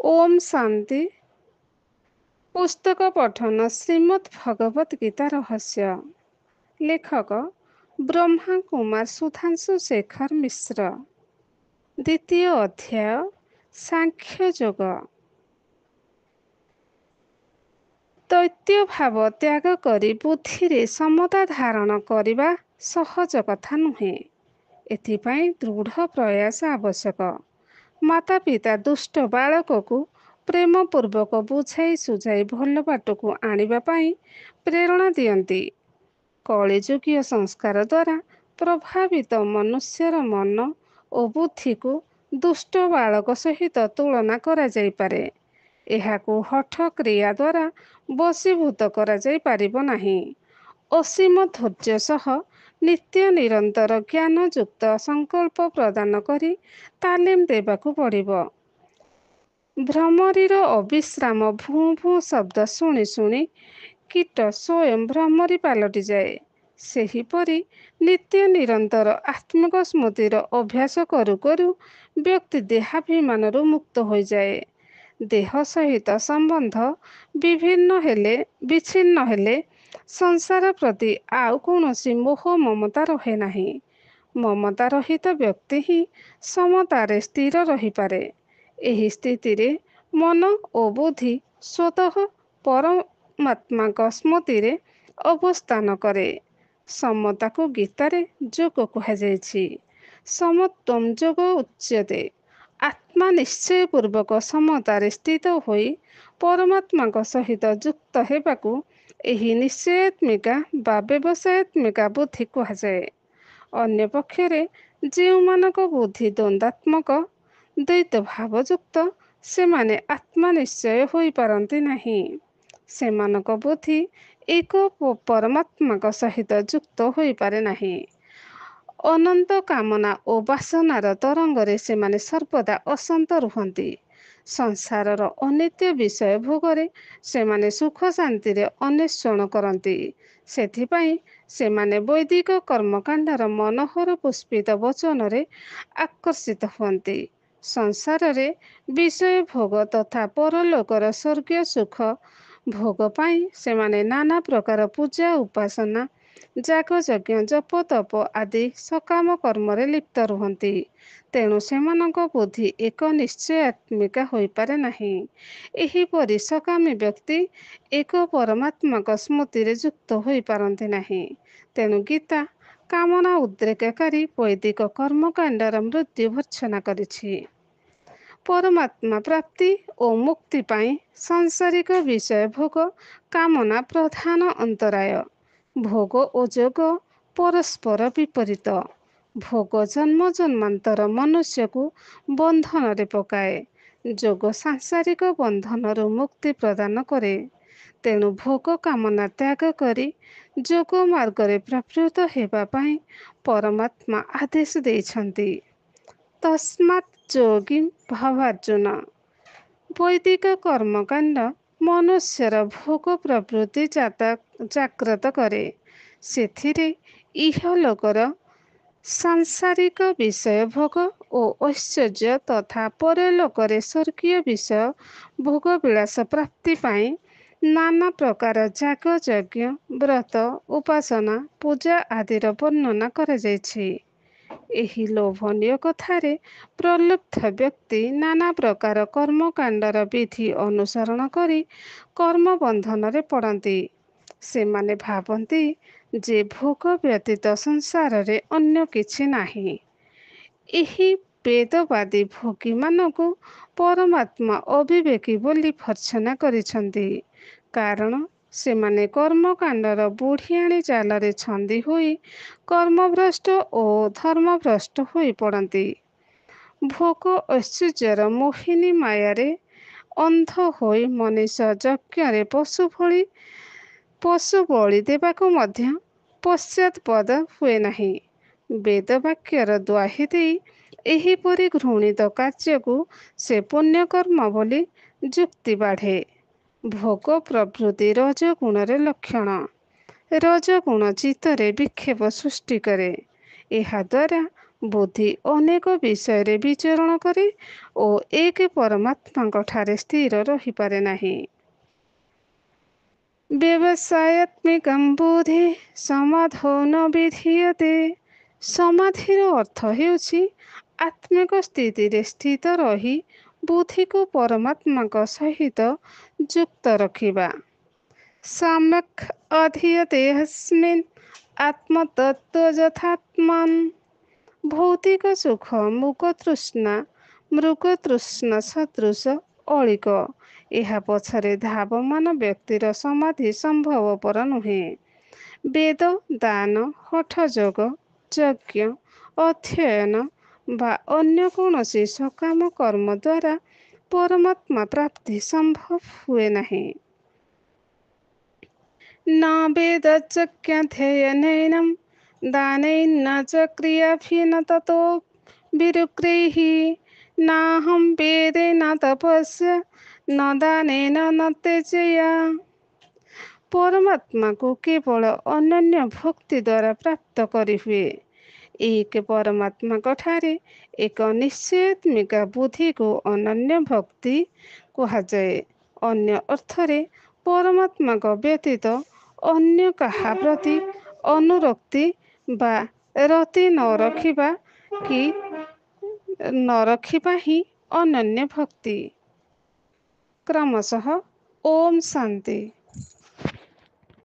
ओम शांति। पुस्तक पठन श्रीमद् भगवत गीता रहस्य। लेखक ब्रह्मा कुमार सुधांशु शेखर मिश्र। द्वितीय अध्याय सांख्य योग। दैत्य भाव त्याग करी बुद्धि समता धारण करने सहज कथा नुहे। एथिपाई दृढ़ प्रयास आवश्यक। माता पिता दुष्ट बालक को प्रेम पूर्वक बुझाई सुझाई भल बाट को आनिबा पाई प्रेरणा दियंती। कलिजुगीय संस्कार द्वारा प्रभावित मनुष्यर मन और बुद्धि को दुष्ट बालक सहित तुलना करा जाई पारे। एहाकु हठ क्रिया द्वारा वशीभूत करा जाई पारिबो नाही। असीम धैर्य सह नित्य निरंतर ज्ञान युक्त संकल्प प्रदान करी तालीम देबाकु पड़िबो। भ्रमरीर अविश्राम भू भू शब्द शुणी शुणी कीट स्वयं भ्रमरी पालटि जाए। सेहीपरि नित्य निरंतर आत्मिक स्मृतिर अभ्यास करू करू व्यक्ति देहाभिमानरू मुक्त हो जाए। देह सहित संबंध विच्छिन्न हेले संसार प्रति आउ कौनसी मोह ममता रहे नाही। ममता रहित व्यक्ति ही समतारे स्थिर रही पारे। एही स्थितिरे मन और बुद्धि स्वतः परमात्मा स्मृतिरे अवस्थान करे। समता को गीतारे योग कहुଯାଇଛି। समत्वम योग उच्यते। आत्मा निश्चय पूर्वक समतारे स्थित होई परमात्मा सहित युक्त हेबाकु एही निश्चयात्मिका बा व्यवसायत्मिका बुद्धि कहुए। अन्य पक्षरे जेउमानक बुद्धि द्वंद्वात्मक द्वैत भावयुक्त सेमाने आत्मा निश्चय होई पारंती नहीं। सेमानक बुद्धि एक परमात्मा सहित युक्त होई पारे नहीं। अनंत कामना और वासनार तरंगरे सेमाने सर्वदा अशांत रुहंती। संसारर अनित्य विषय भोगरे सेमाने सुख शांति रे अन्वेषण करती। सेथिपाई सेमाने वैदिक कर्मकांडर मनोहर पुष्पित वचन रे आकर्षित हुअन्ति। संसार रे विषय भोग तथा परलोकर स्वर्गीय सुख भोग पाई सेमाने नाना प्रकार पूजा उपासना जाग यज्ञ जप तप आदि सकाम कर्म लिप्त रुहंती। तेणु सेमानक बुद्धि एक निश्चयात्मिका होई पारे नाही। एहीपरि सकामी व्यक्ति एक परमात्मा स्मृति रे युक्त होई पारंती नाही। तेणु गीता कामना उद्रेककारी वैदिक कर्मकांडर मृत्यु भर्त्सना करिछि। परमात्मा प्राप्ति और मुक्ति पाई सांसारिक विषय भोग कामना प्रधान अंतराय। भोग और योग परस्पर विपरीत। भोग जन्म जन्मांतर मनुष्य को बंधन रे पकाए। योग सांसारिक बंधन मुक्ति प्रदान करे। तेणु भोग कामना त्याग करी योग मार्ग रे प्रवृत्त हेबा पाई परमात्मा आदेश देइछन्ति। तस्मात् योगी भवार्जुन। वैदिक कर्मकांड मनुष्यर भोग प्रवृत्ति जाग्रत करे। सेथिरे इहलोकर सांसारिक विषय भोग और ऐश्वर्य तथा परलोकरे स्वर्गीय विषय भोग विलास प्राप्ति पाई नाना प्रकार जाग यज्ञ व्रत उपासना पूजा आदिर वर्णना कराଯାଇଛି। एही लोभनीय कथारे प्रलुब्ध व्यक्ति नाना प्रकार कर्मकांडर विधि अनुसरण करी कर्म बंधन रे पड़ती। सेमाने भावती जे भोग व्यतीत संसार रे अन्य किछि नाही। एही वेदवादी भोगी मानकु परमात्मा अविवेकी बोली भर्त्सना करिछन्ति। कारण सेमाने कर्मकांडर बुढ़ियाणी जालरे छंदी होई कर्मभ्रष्ट और धर्मभ्रष्ट होई पड़ती। भोग ऐश्वर्यर मोहिनी मायारे अंध होई मनुष्य यज्ञ पशु बलि देवाकु मध्य पश्चातपद हुए नाही। वेदवाक्यर द्वाही देई एहीपरि घृणित कार्यकु से पुण्यकर्म बोली युक्ति बाढ़े। भोग प्रवृत्ति रजगुणर लक्षण। रजगुण चित्तरे विक्षेप सृष्टि करे। एहा द्वारा ବୁଦ୍ଧି ଅନେକ ବିଷୟରେ ବିଚରଣ କରେ ଓ ଏକ ପରମାତ୍ମାଙ୍କ ଠାରେ ସ୍ଥିର ରହିପାରେ ନାହିଁ। ବ୍ୟବସାୟାତ୍ମିକଂ ବୁଦ୍ଧି ସମାଧୋ ନ ବିଧୀୟତେ। ସମାଧିର ଅର୍ଥ ହେଉଛି ଆତ୍ମିକ ସ୍ଥିତିରେ ସ୍ଥିତ ରହି ବୁଦ୍ଧିକୁ ପରମାତ୍ମାଙ୍କ ସହିତ ଯୁକ୍ତ ରଖିବା। ସମ୍ୟକ୍ ଅଧୀୟତେ ହସ୍ମିନ୍ ଆତ୍ମତତ୍ତ୍ୱ ଯଥାତ୍ମନ୍। ଭୌତିକ ସୁଖ ମୁକତୃଷ୍ଣା ମୃଗତୃଷ୍ଣା ସଦୃଶ ଅଳିକ। ଏହା ପଛରେ ଧାବମାନ ବ୍ୟକ୍ତିର ସମାଧି ସମ୍ଭବପର ନୁହେଁ। ବେଦ, ଦାନ, ହଠଯୋଗ, ଯଜ୍ଞ, ଅଧ୍ୟୟନ ବା ଅନ୍ୟ କୌଣସି ସକାମ କର୍ମ ଦ୍ୱାରା ପରମାତ୍ମା ପ୍ରାପ୍ତି ସମ୍ଭବ ହୁଏ ନାହିଁ। न वेदचक्यध्ययनेन दानेन च क्रियाभिः ततो विरुक्तैः नाहं वेदेन तपस्या न दानेन न तेजया। ପରମାତ୍ମାକୁ କେବଳ ଅନନ୍ୟ ଭକ୍ତି ଦ୍ୱାରା ପ୍ରାପ୍ତ କରିହୁଏ। ଏକ ପରମାତ୍ମାଙ୍କ ଠାରେ ଏକ ନିଶ୍ଚୟାତ୍ମିକା ବୁଦ୍ଧିକୁ ଅନନ୍ୟ ଭକ୍ତି କୁହାଯାଏ। ଅନ୍ୟ ଅର୍ଥରେ ପରମାତ୍ମାଙ୍କ ବ୍ୟତୀତ ଅନ୍ୟ କାହା ପ୍ରତି ଅନୁରକ୍ତି ବା ରତି ନ ରଖିବା ହିଁ ଅନନ୍ୟ ଭକ୍ତି। କ୍ରମଶଃ ଓମ୍ ଶାନ୍ତି।